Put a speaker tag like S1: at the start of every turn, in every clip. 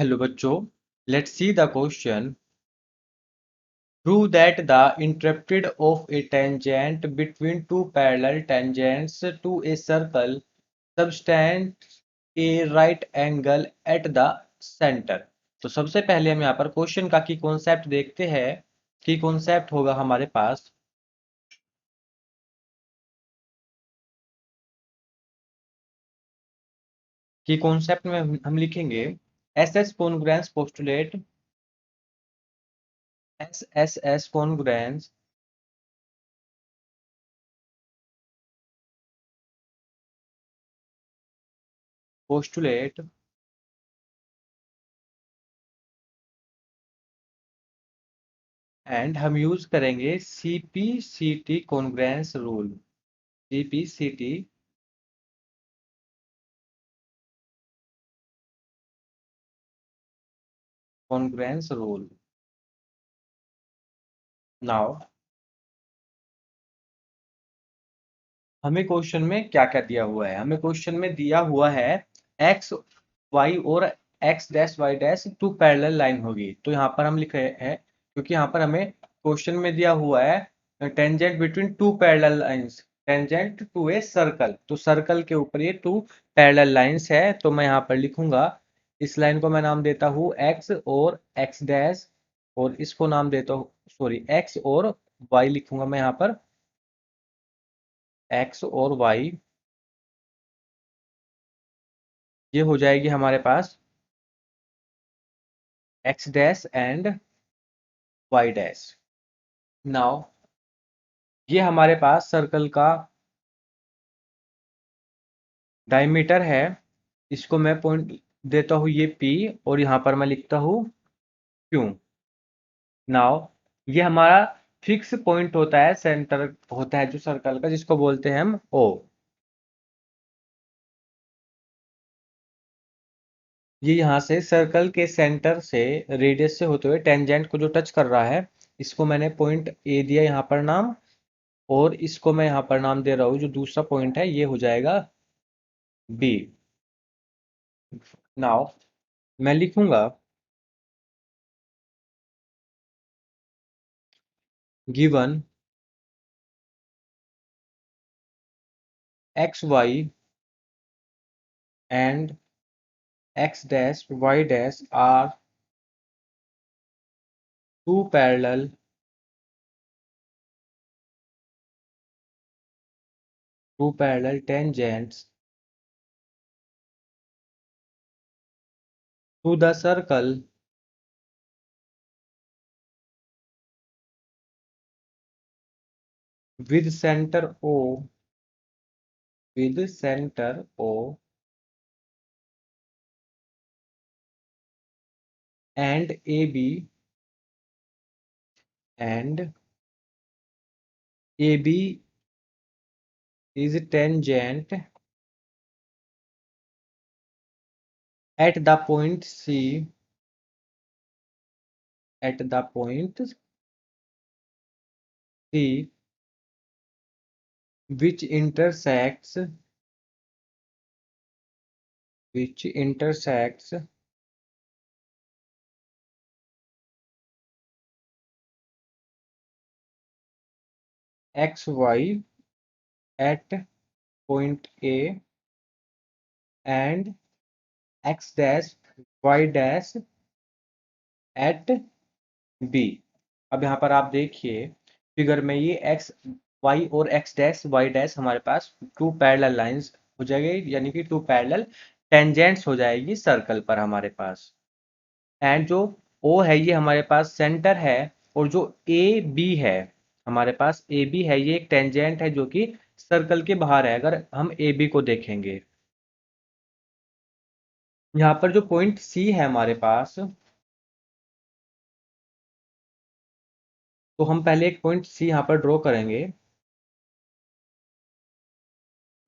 S1: Hello बच्चों, let's see the question. Prove that the interrupted of a tangent between two parallel tangents to a circle subtends a right angle at the center। तो सबसे पहले हम यहाँ पर question का की कॉन्सेप्ट देखते हैं। की कॉन्सेप्ट होगा हमारे पास की कॉन्सेप्ट में हम लिखेंगे S S congruence postulate. S congruence postulate and हम यूज करेंगे CPCT congruence rule. CPCT congruence rule. Now हमें क्वेश्चन में क्या क्या दिया हुआ है? हमें क्वेश्चन में दिया हुआ है एक्स वाई और X dash Y dash two parallel line होगी। तो यहाँ पर हम लिख रहे हैं क्योंकि यहाँ पर हमें क्वेश्चन में दिया हुआ है tangent between two parallel lines, tangent to a circle. तो सर्कल के ऊपर ये टू पैरेलल लाइंस है। तो मैं यहाँ पर लिखूंगा, इस लाइन को मैं नाम देता हूँ एक्स और एक्स डैश, और इसको नाम देता हूँ, सॉरी, एक्स और वाई लिखूंगा मैं यहाँ पर, एक्स और वाई। ये हो जाएगी हमारे पास X dash and Y dash. Now ये हमारे पास सर्कल का डायमीटर है। इसको मैं पॉइंट देता हूँ ये P, और यहाँ पर मैं लिखता हूँ Q। नाउ ये हमारा फिक्स पॉइंट होता है, सेंटर होता है जो सर्कल का, जिसको बोलते हैं हम O। ये यहाँ से सर्कल के सेंटर से रेडियस से होते हुए टेंजेंट को जो टच कर रहा है, इसको मैंने पॉइंट A दिया यहाँ पर नाम, और इसको मैं यहाँ पर नाम दे रहा हूँ, जो दूसरा पॉइंट है ये हो जाएगा B। नाउ मैं लिखूंगा given X Y and X dash Y dash are two parallel tangents to the circle with center O, and AB, and AB is tangent at the point C, at the point C which intersects XY at point A and X dash Y dash at B। अब यहाँ पर आप देखिए figure में, ये x Y और X dash Y dash हमारे पास to parallel lines हो जाएगी, यानी कि टू पैरेलल टेंजेंट्स हो जाएगी सर्कल पर हमारे पास। एंड जो ओ है ये हमारे पास सेंटर है, और जो ए बी है हमारे पास, ए बी है ये एक टेंजेंट है जो कि सर्कल के बाहर है। अगर हम ए बी को देखेंगे, यहाँ पर जो पॉइंट सी है हमारे पास, तो हम पहले एक पॉइंट सी यहाँ पर ड्रॉ करेंगे,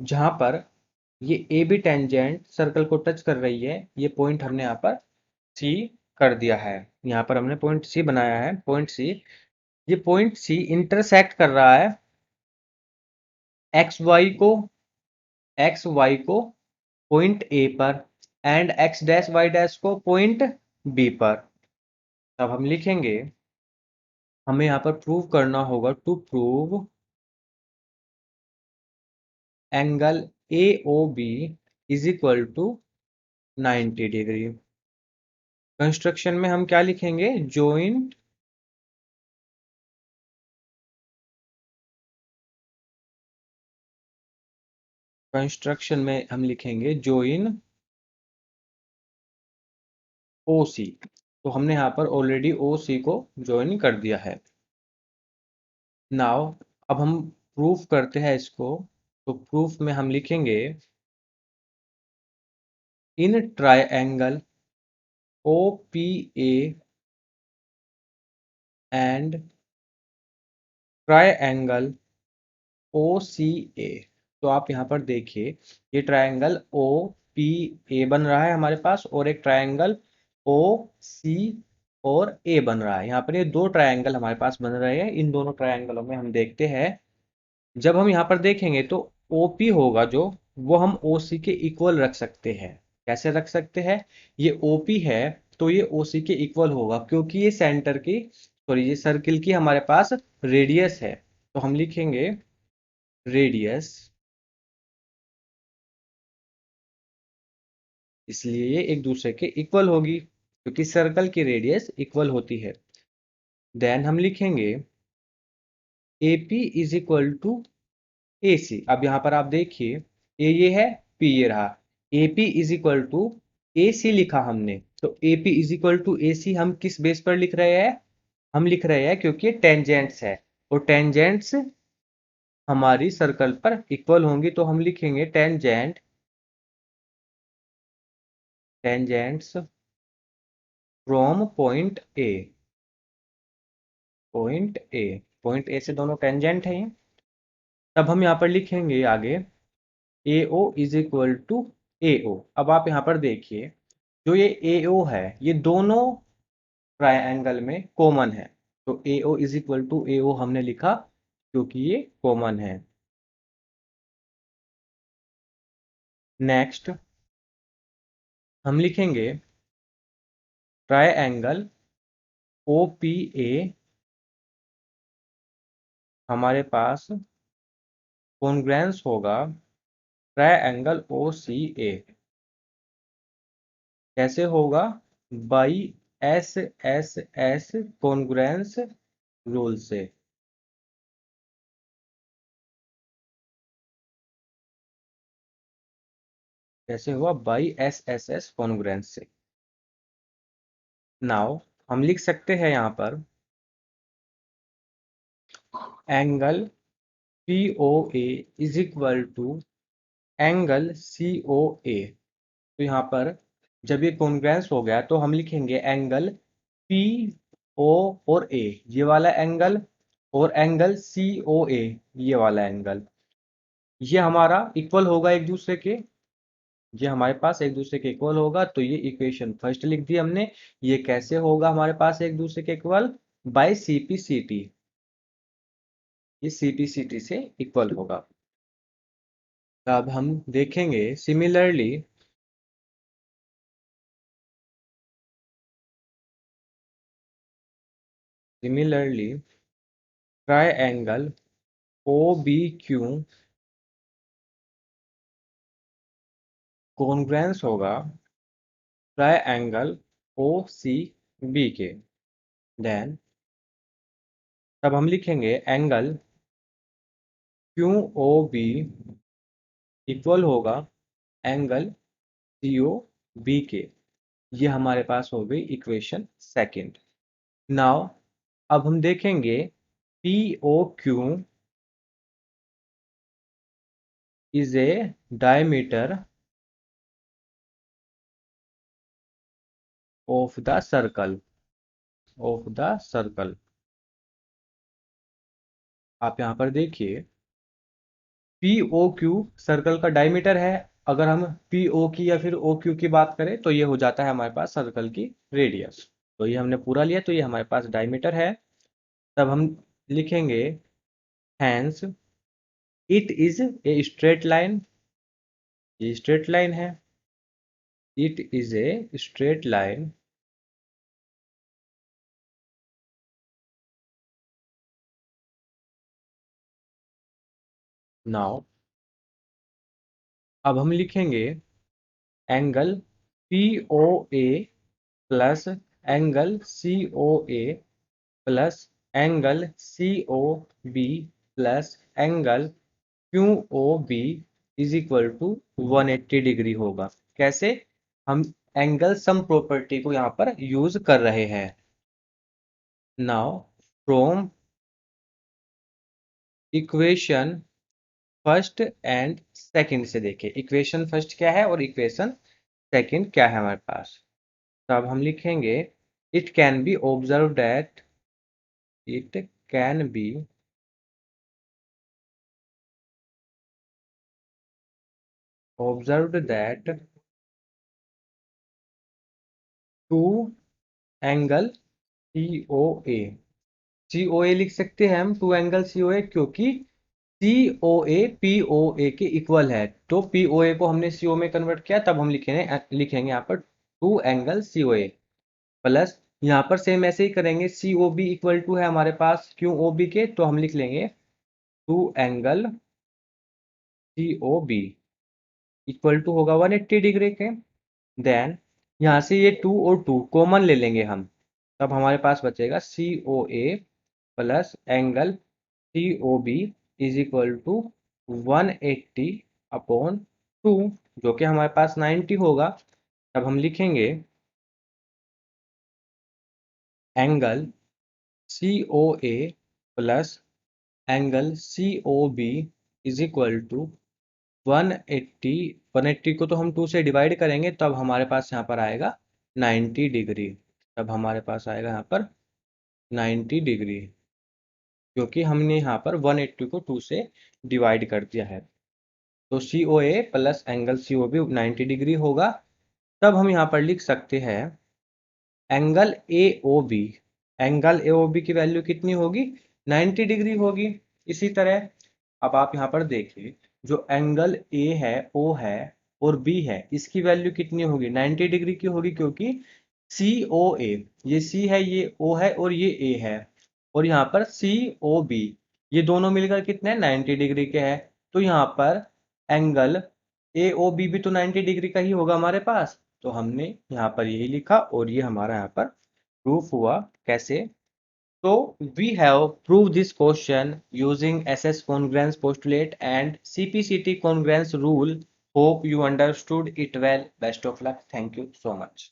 S1: जहां पर ये ए बी टेंजेंट सर्कल को टच कर रही है। ये पॉइंट हमने यहाँ पर सी कर दिया है। यहाँ पर हमने पॉइंट सी बनाया है, पॉइंट सी। ये पॉइंट सी इंटरसेक्ट कर रहा है एक्स वाई को पॉइंट ए पर, and X dash Y dash को पॉइंट बी पर। तब हम लिखेंगे, हमें यहाँ पर प्रूव करना होगा, to prove angle A O B is equal to 90 degree. Construction में हम क्या लिखेंगे, जॉइंट कंस्ट्रक्शन में हम लिखेंगे जॉइन ओ सी। तो हमने यहाँ पर ऑलरेडी ओ सी को ज्वाइन कर दिया है। नाउ अब हम प्रूफ करते हैं इसको। तो प्रूफ में हम लिखेंगे, in triangle O P A and triangle O C A. तो आप यहाँ पर देखिए, ये ट्रायंगल ओ पी ए बन रहा है हमारे पास, और एक ट्रायंगल ओ सी और ए बन रहा है। यहाँ पर ये दो ट्रायंगल हमारे पास बन रहे हैं। इन दोनों ट्रायंगलों में हम देखते हैं, जब हम यहाँ पर देखेंगे तो OP होगा जो, वो हम OC के इक्वल रख सकते हैं। कैसे रख सकते हैं, ये OP है तो ये OC के इक्वल होगा, क्योंकि ये सेंटर की, सॉरी, ये सर्किल की हमारे पास रेडियस है। तो हम लिखेंगे रेडियस, इसलिए ये एक दूसरे के इक्वल होगी, क्योंकि सर्कल की रेडियस इक्वल होती है। देन हम लिखेंगे AP is equal to AC। अब यहाँ पर आप देखिए, ए ये है, P ये रहा, AP is equal to AC लिखा हमने। तो AP is equal to AC हम किस बेस पर लिख रहे हैं, हम लिख रहे हैं क्योंकि टेंजेंट्स है, और टेंजेंट्स हमारी सर्कल पर इक्वल होंगी। तो हम लिखेंगे टेंजेंट्स फ्रॉम पॉइंट ए से दोनों टेंजेंट हैं। तब हम यहाँ पर लिखेंगे आगे, ए ओ इज इक्वल टू ए ओ। अब आप यहाँ पर देखिए, जो ये ए ओ है, ये दोनों ट्रायंगल में कॉमन है। तो ए ओ इज इक्वल टू ए ओ हमने लिखा क्योंकि ये कॉमन है। नेक्स्ट हम लिखेंगे ट्रायंगल ओ पी ए हमारे पास कॉन्ग्रेंस होगा ट्रायंगल ओ सी ए। कैसे होगा, by S S S congruence rule से। कैसे हुआ, by S S S congruence से। नाउ हम लिख सकते हैं यहाँ पर angle P O A is equal to angle C O A. तो यहाँ पर जब ये कॉन्ग्रेंस हो गया तो हम लिखेंगे एंगल पी ओ और ए, ये वाला एंगल, और एंगल सी ओ ए, ये वाला एंगल, ये हमारा इक्वल होगा एक दूसरे के। ये हमारे पास एक दूसरे के इक्वल होगा, तो ये इक्वेशन फर्स्ट लिख दी हमने। ये कैसे होगा हमारे पास एक दूसरे के इक्वल, बाय CP/CT। ये CP/CT से इक्वल होगा। अब हम देखेंगे similarly triangle O B Q congruence होगा ट्रायंगल ओ सी बी के। देन तब हम लिखेंगे angle Q O B equal होगा एंगल सी ओ बी के। ये हमारे पास हो गई इक्वेशन सेकंड। नाउ अब हम देखेंगे P O Q is a diameter of the circle. आप यहाँ पर देखिए, पी ओ क्यू सर्कल का डायमीटर है। अगर हम पी ओ की या फिर ओ क्यू की बात करें तो ये हो जाता है हमारे पास सर्कल की रेडियस। तो ये हमने पूरा लिया, तो ये हमारे पास डायमीटर है। तब हम लिखेंगे hence it is a straight line. ये स्ट्रेट लाइन है, it is a straight line now अब हम लिखेंगे angle P O A plus angle C O A plus angle C O B plus angle Q O B is equal to 180 degree होगा। कैसे? हम angle sum property को यहाँ पर use कर रहे हैं। Now from equation first and second से देखें, इक्वेशन फर्स्ट क्या है और इक्वेशन सेकंड क्या है हमारे पास। तो अब हम लिखेंगे it can be observe that it can be observed that to angle C O A, C O A लिख सकते हैं हम टू एंगल सी ओ ए, क्योंकि सी ओ ए पी ओ ए के इक्वल है। तो पी ओ ए को हमने सी ओ में कन्वर्ट किया, तब हम लिखेंगे यहाँ पर two angle C O A plus यहाँ पर सेम ऐसे ही करेंगे, C O B equal to है हमारे पास क्यू ओ बी के, तो हम लिख लेंगे two angle C O B equal to होगा 180 डिग्री के। देन यहाँ से ये टू और टू कॉमन ले लेंगे हम, तब हमारे पास बचेगा C O A plus angle C O B is equal to 180 upon two, जो कि हमारे पास 90 होगा। तब हम लिखेंगे angle C O A plus angle C O B is equal to 180, 180 को तो हम 2 से डिवाइड करेंगे, तब हमारे पास यहाँ पर आएगा 90 डिग्री। तब हमारे पास आएगा यहाँ पर 90 डिग्री, क्योंकि हमने यहाँ पर 180 को 2 से डिवाइड कर दिया है। तो C O A plus angle C O B 90 degree होगा। तब हम यहाँ पर लिख सकते हैं angle A O B, angle A O B की वैल्यू कितनी होगी? 90 डिग्री होगी। इसी तरह अब आप यहाँ पर देखिए, जो एंगल ए है, ओ है और बी है, इसकी वैल्यू कितनी होगी? 90 डिग्री की होगी, क्योंकि सी ओ ए, ये सी है, ये ओ है और ये ए है, और यहाँ पर सी ओ बी, ये दोनों मिलकर कितने 90 डिग्री के हैं। तो यहाँ पर एंगल ए ओ बी भी तो 90 डिग्री का ही होगा हमारे पास। तो हमने यहाँ पर यही लिखा और ये हमारा यहाँ पर प्रूफ हुआ। कैसे? So we have proved this question using SS congruence postulate and CPCT congruence rule. Hope you understood it well. Best of luck. Thank you so much.